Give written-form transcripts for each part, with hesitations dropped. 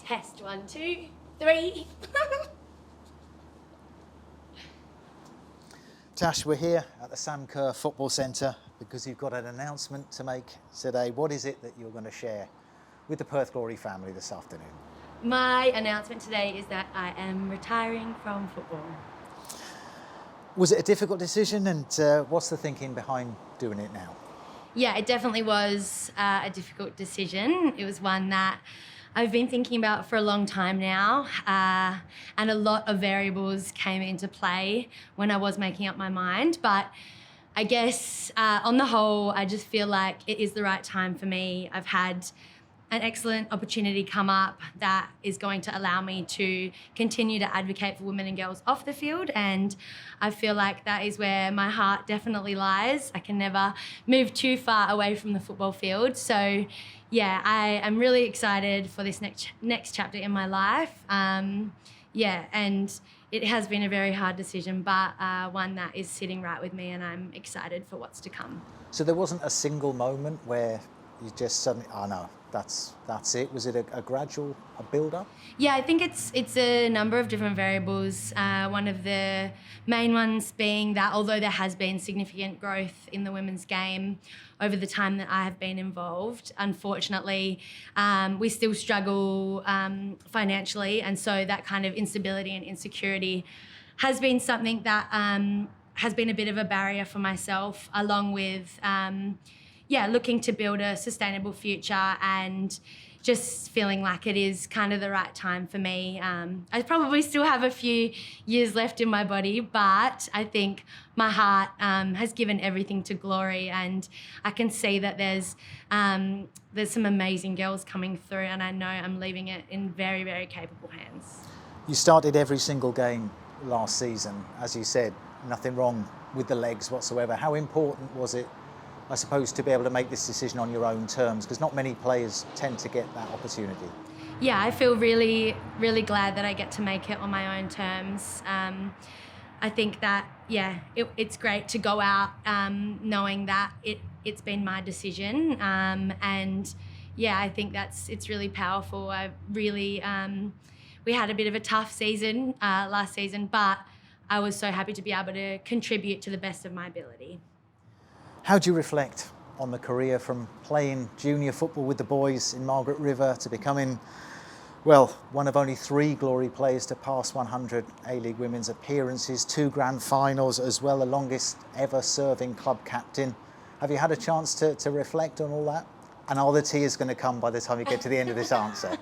Test 1, 2, 3. Tash, we're here at the Sam Kerr Football Centre because you've got an announcement to make today. What is it that you're going to share with the Perth Glory family this afternoon? My announcement today is that I am retiring from football. Was it a difficult decision, and what's the thinking behind doing it now? Yeah, it definitely was a difficult decision. It was one that I've been thinking about for a long time now, and a lot of variables came into play when I was making up my mind. But I guess on the whole, I just feel like it is the right time for me. I've had an excellent opportunity come up that is going to allow me to continue to advocate for women and girls off the field, and I feel like that is where my heart definitely lies. I can never move too far away from the football field. So yeah, I am really excited for this next chapter in my life. And it has been a very hard decision, but one that is sitting right with me, and I'm excited for what's to come. So there wasn't a single moment where you just suddenly, oh no, that's it? Was it a gradual build-up? Yeah, I think it's a number of different variables. One of the main ones being that although there has been significant growth in the women's game over the time that I have been involved, unfortunately, we still struggle financially, and so that kind of instability and insecurity has been something that has been a bit of a barrier for myself, along with looking to build a sustainable future and just feeling like it is kind of the right time for me. I probably still have a few years left in my body, but I think my heart has given everything to Glory, and I can see that there's some amazing girls coming through, and I know I'm leaving it in very, very capable hands. You started every single game last season. As you said, nothing wrong with the legs whatsoever. How important was it, I suppose, to be able to make this decision on your own terms? Because not many players tend to get that opportunity. Yeah, I feel really, really glad that I get to make it on my own terms. I think that, it's great to go out knowing that it's been my decision. I think it's really powerful. We had a bit of a tough season last season, but I was so happy to be able to contribute to the best of my ability. How do you reflect on the career from playing junior football with the boys in Margaret River to becoming, one of only 3 Glory players to pass 100 A-League women's appearances, 2 grand finals as well, the longest ever serving club captain? Have you had a chance to reflect on all that? And are the tears going to come by the time you get to the end of this answer?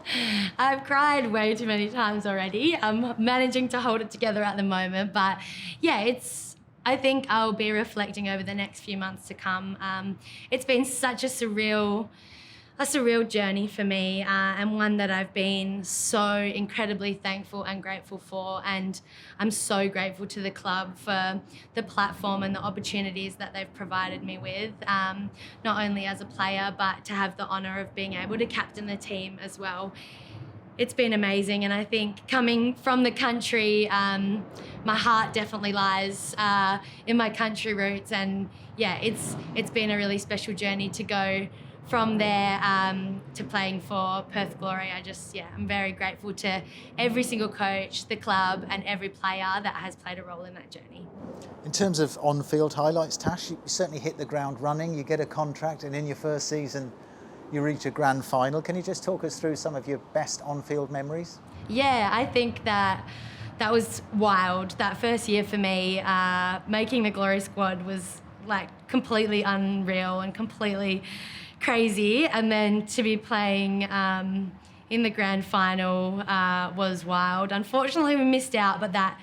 I've cried way too many times already. I'm managing to hold it together at the moment, but I think I'll be reflecting over the next few months to come. It's been such a surreal journey for me, and one that I've been so incredibly thankful and grateful for. And I'm so grateful to the club for the platform and the opportunities that they've provided me with, not only as a player, but to have the honour of being able to captain the team as well. It's been amazing, and I think coming from the country, my heart definitely lies in my country roots, and it's been a really special journey to go from there to playing for Perth Glory. I'm very grateful to every single coach, the club, and every player that has played a role in that journey. In terms of on-field highlights, Tash, you certainly hit the ground running. You get a contract, and in your first season you reach a grand final. Can you just talk us through some of your best on-field memories? Yeah, I think that was wild. That first year for me, making the Glory squad was like completely unreal and completely crazy. And then to be playing in the grand final was wild. Unfortunately, we missed out, but that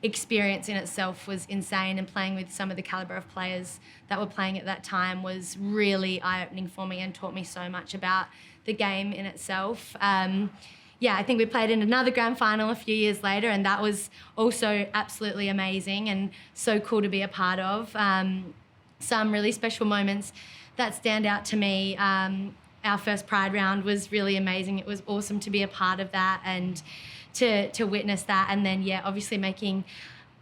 experience in itself was insane, and playing with some of the calibre of players that were playing at that time was really eye-opening for me and taught me so much about the game in itself. I think we played in another grand final a few years later, and that was also absolutely amazing and so cool to be a part of. Some really special moments that stand out to me. Our first Pride round was really amazing. It was awesome to be a part of that and to witness that. And then, obviously making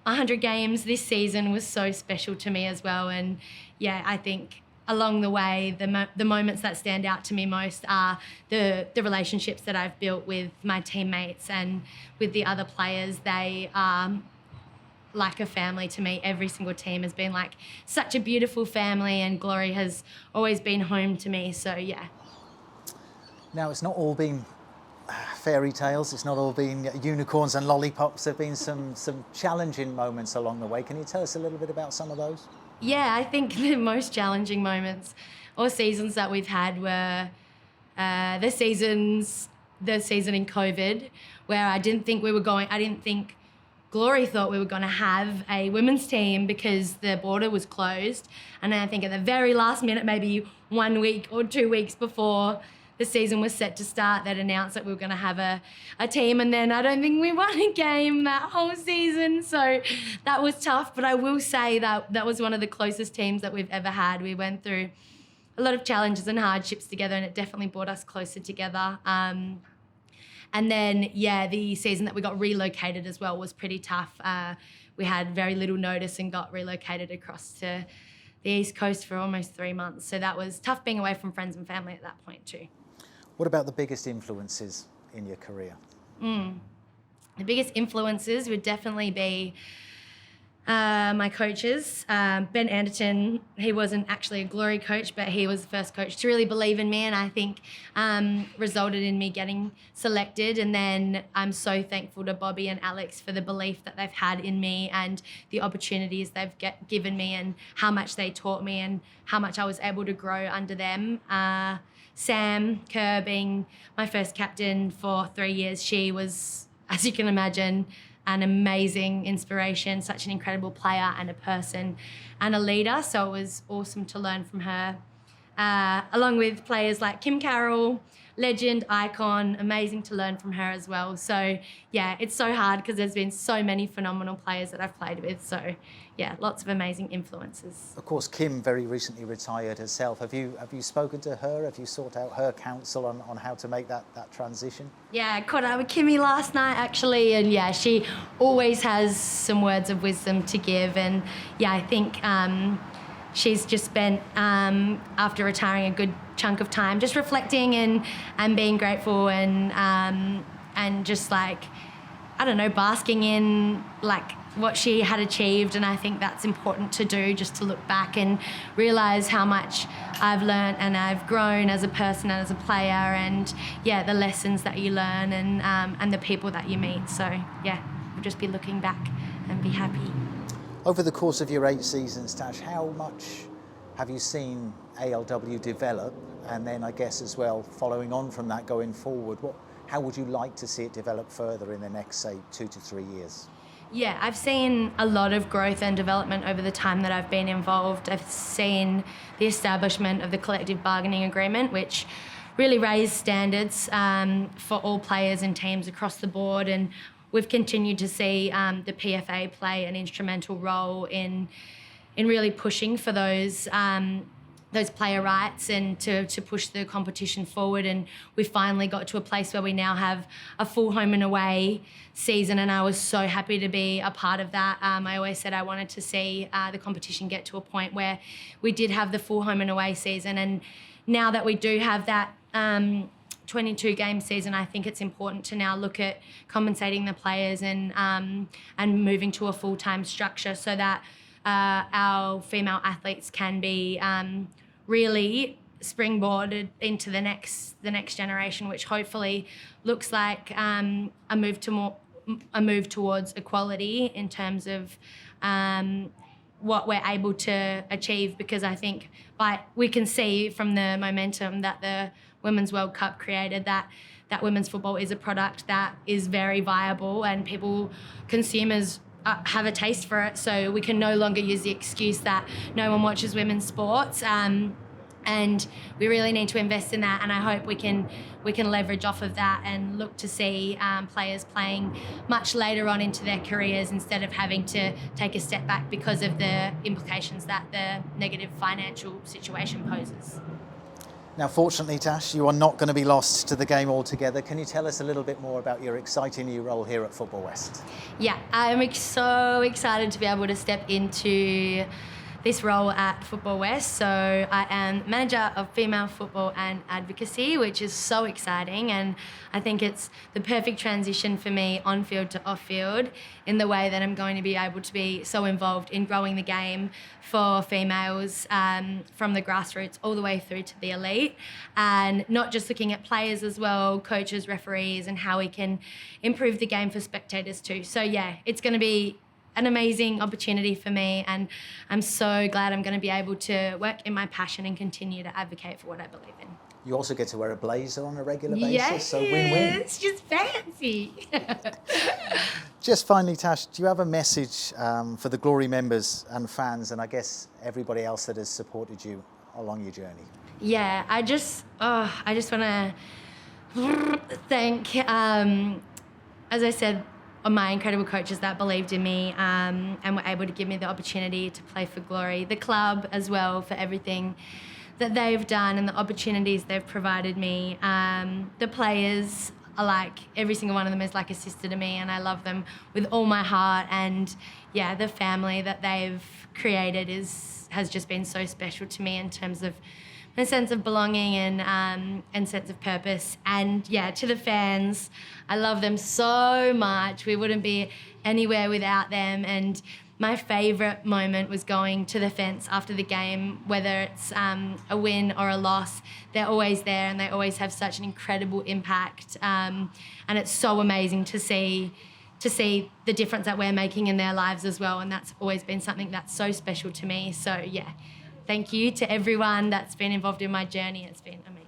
100 games this season was so special to me as well. And I think along the way, the moments that stand out to me most are the relationships that I've built with my teammates and with the other players. They are like a family to me. Every single team has been like such a beautiful family, and Glory has always been home to me. So yeah. Now, it's not all been fairy tales, it's not all been unicorns and lollipops. There have been some challenging moments along the way. Can you tell us a little bit about some of those? Yeah, I think the most challenging moments or seasons that we've had were the season in COVID, where I didn't think Glory thought we were going to have a women's team because the border was closed. And then I think at the very last minute, maybe 1 week or 2 weeks before the season was set to start, they'd announced that we were going to have a team. And then I don't think we won a game that whole season. So that was tough. But I will say that was one of the closest teams that we've ever had. We went through a lot of challenges and hardships together, and it definitely brought us closer together. And then, yeah, the season that we got relocated as well was pretty tough. We had very little notice and got relocated across to the East Coast for almost 3 months. So that was tough, being away from friends and family at that point too. What about the biggest influences in your career? The biggest influences would definitely be my coaches. Ben Anderton, he wasn't actually a Glory coach, but he was the first coach to really believe in me, and I think resulted in me getting selected. And then I'm so thankful to Bobby and Alex for the belief that they've had in me and the opportunities they've given me, and how much they taught me and how much I was able to grow under them. Sam Kerr being my first captain for 3 years, she was, as you can imagine, an amazing inspiration, such an incredible player and a person and a leader. So it was awesome to learn from her. Along with players like Kim Carroll, legend, icon, amazing to learn from her as well. So yeah, it's so hard because there's been so many phenomenal players that I've played with. So yeah, lots of amazing influences. Of course, Kim very recently retired herself. Have you spoken to her? Have you sought out her counsel on how to make that transition? Yeah, I caught up with Kimmy last night actually, and yeah, she always has some words of wisdom to give. And yeah, I think she's just spent, after retiring, a good chunk of time just reflecting and being grateful and just like, I don't know, basking in like what she had achieved. And I think that's important to do, just to look back and realise how much I've learnt and I've grown as a person and as a player, and yeah, the lessons that you learn and the people that you meet. So yeah, we'll just be looking back and be happy. Over the course of your 8 seasons, Tash, how much have you seen ALW develop? And then I guess as well, following on from that going forward, how would you like to see it develop further in the next, say, 2 to 3 years? Yeah, I've seen a lot of growth and development over the time that I've been involved. I've seen the establishment of the collective bargaining agreement, which really raised standards for all players and teams across the board. And we've continued to see the PFA play an instrumental role in really pushing for those player rights and to push the competition forward. And we finally got to a place where we now have a full home and away season, and I was so happy to be a part of that. I always said I wanted to see the competition get to a point where we did have the full home and away season, and now that we do have that 22 game season, I think it's important to now look at compensating the players and moving to a full-time structure so that our female athletes can be really springboarded into the next generation, which hopefully looks like a move towards equality in terms of what we're able to achieve. Because I think we can see from the momentum that the Women's World Cup created that women's football is a product that is very viable, and consumers have a taste for it. So we can no longer use the excuse that no one watches women's sports, and we really need to invest in that. And I hope we can leverage off of that and look to see players playing much later on into their careers instead of having to take a step back because of the implications that the negative financial situation poses. Now, fortunately, Tash, you are not going to be lost to the game altogether. Can you tell us a little bit more about your exciting new role here at Football West? Yeah, I'm so excited to be able to step into this role at Football West. So I am manager of female football and advocacy, which is so exciting, and I think it's the perfect transition for me on field to off field, in the way that I'm going to be able to be so involved in growing the game for females, from the grassroots all the way through to the elite, and not just looking at players as well, coaches, referees, and how we can improve the game for spectators too. So yeah, it's going to be an amazing opportunity for me, and I'm so glad I'm going to be able to work in my passion and continue to advocate for what I believe in. You also get to wear a blazer on a regular basis, Yes, so win-win. it's just fancy. Just finally, Tash, do you have a message for the Glory members and fans, and I guess everybody else that has supported you along your journey? Yeah, I just want to thank, as I said, my incredible coaches that believed in me, and were able to give me the opportunity to play for Glory. The club as well, for everything that they've done and the opportunities they've provided me. The players are like, every single one of them is like a sister to me, and I love them with all my heart. And yeah, the family that they've created has just been so special to me in terms of a sense of belonging and sense of purpose. And yeah, to the fans, I love them so much. We wouldn't be anywhere without them. And my favourite moment was going to the fence after the game, whether it's a win or a loss. They're always there, and they always have such an incredible impact. And it's so amazing to see the difference that we're making in their lives as well. And that's always been something that's so special to me. So yeah, thank you to everyone that's been involved in my journey. It's been amazing.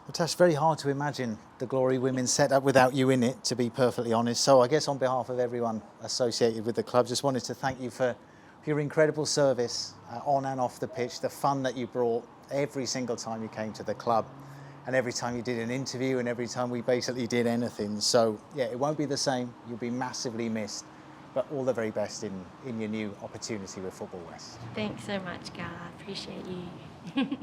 Well, Tash, very hard to imagine the Glory Women set up without you in it, to be perfectly honest. So I guess on behalf of everyone associated with the club, just wanted to thank you for your incredible service on and off the pitch, the fun that you brought every single time you came to the club, and every time you did an interview, and every time we basically did anything. So yeah, it won't be the same. You'll be massively missed, but all the very best in your new opportunity with Football West. Thanks so much, Gar. I appreciate you.